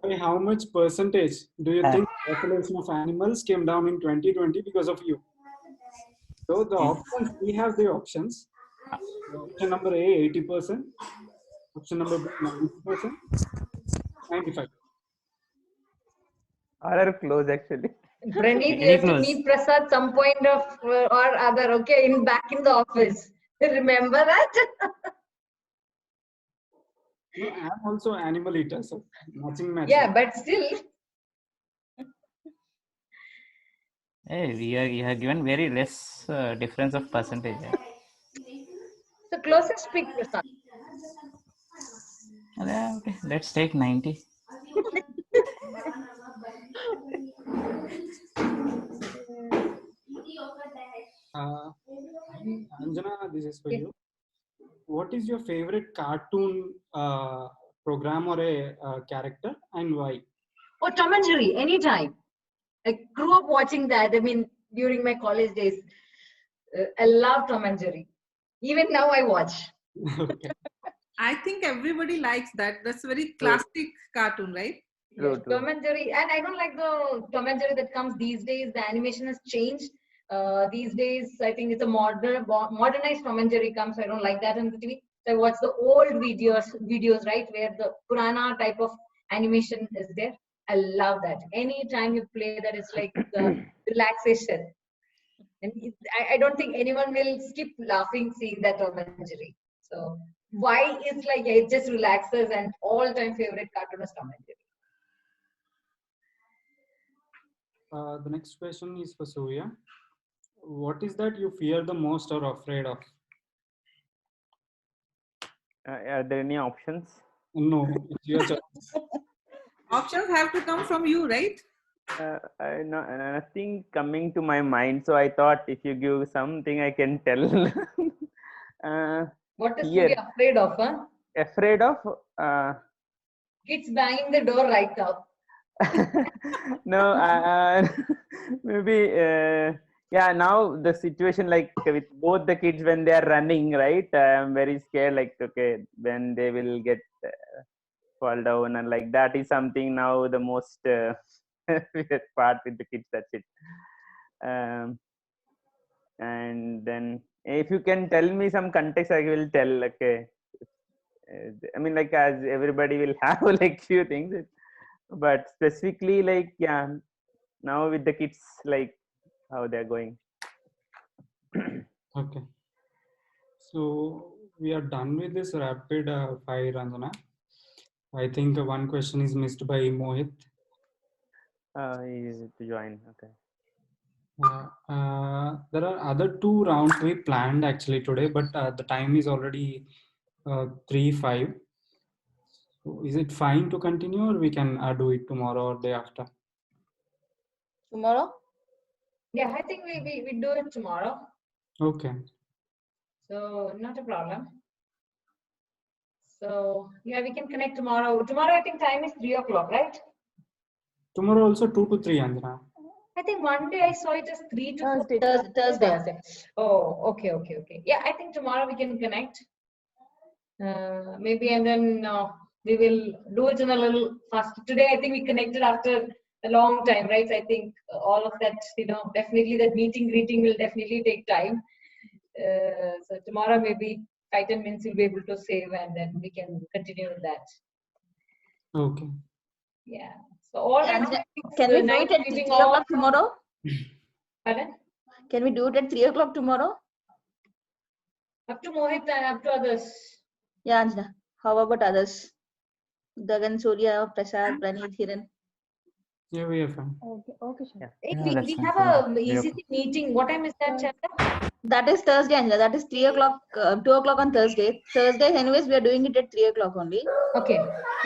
By how much percentage do you think population of animals came down in 2020 because of you? So the options, we have the options. Option number A, 80%. Option number B, 90%. 95%. All are close actually. Praneet, you Very have to close. meet Prasad some point of or other. Okay, back in the office. Remember that? No, I'm also animal eater, so matching. Yeah, but still. Hey, you have given very less difference of percentage. So closest pick, Prasad. Okay, let's take 90. Anjana, this is for you. What is your favorite cartoon program or a character and why? Oh, Tom and Jerry, anytime. I grew up watching that. I mean, during my college days, I love Tom and Jerry. Even now, I watch. Okay. I think everybody likes that. That's a very classic cartoon, right? True, Yes, true. Tom and Jerry, and I don't like the Tom and Jerry that comes these days. The animation has changed. These days, I think it's a modernized Tom and Jerry comes. I don't like that on the TV. So I watch the old videos, right, where the Purana type of animation is there. I love that. Anytime you play that, it's like relaxation. And I don't think anyone will skip laughing seeing that Tom and Jerry. So why it's like it just relaxes, and all-time favorite cartoon is Tom and Jerry. The next question is for Surya. What is that you fear the most or afraid of? Are there any options? No, it's your choice. Options have to come from you, right? Nothing coming to my mind. So I thought if you give something, I can tell. What is to Fear. be afraid of, huh? Afraid of? Kids banging the door right now. No, maybe. Yeah, now the situation like with both the kids when they are running, right? I'm very scared. Like, okay, when they will get fall down, and like that is something now the most weird part with the kids. That's it. And then if you can tell me some context, I will tell. Okay, I mean, like as everybody will have like few things, but specifically like yeah, now with the kids, like how they're going. Okay. So we are done with this rapid fire, Ranjana. I think one question is missed by Mohit. Easy to join. Okay. There are other 2 rounds we planned actually today, but the time is already 3:05. So is it fine to continue, or we can do it tomorrow or day after? Tomorrow? Yeah, I think we do it tomorrow. Okay. So not a problem. So yeah, we can connect tomorrow. Tomorrow I think time is 3 o'clock, right? Tomorrow also 2 to 3, Anjana. I think one day I saw it as 3 to 4. Thursday. Thursday. Oh, okay. Yeah, I think tomorrow we can connect. Maybe, and then we will do it in a little faster. Today I think we connected after a long time, right? So I think all of that, definitely that meeting greeting will definitely take time. So tomorrow maybe 5-10 minutes you'll be able to save, and then we can continue with that. Okay. Yeah. So all And right. can we do it at 3 o'clock tomorrow? Pardon? Can we do it at 3 o'clock tomorrow? Up to Mohit and up to others. Yeah, Anjana. How about others? Gagan, Surya, Prasad, Praneeth, Hiran. Yeah, we are fine. Okay, sure. Hey, Yeah, that's we fine. have a Yeah. ECC meeting. What time is that, Chandra? That is Thursday, Anjana. That is 3 o'clock, 2 o'clock on Thursday. Thursday, anyways, we are doing it at 3 o'clock only. Okay.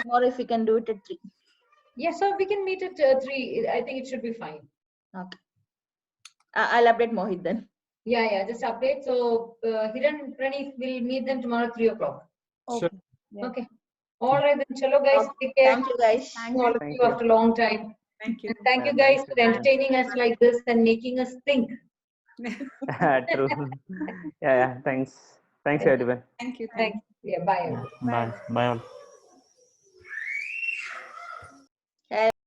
Tomorrow, if we can do it at 3. Yeah, so we can meet at 3. I think it should be fine. Okay. I'll update Mohit then. Yeah, just update. So Hiran and Praneeth will meet them tomorrow at 3 o'clock. Sure. Yeah. Okay. All right then. Chalo guys, take care. Thank you, guys. All of you after a long time. Thank you. And thank you Yeah, guys thank for you. entertaining us like this and making us think. True. Yeah. Thanks. Thanks everyone. Thank you. Thanks. Yeah, bye. Bye. Bye all.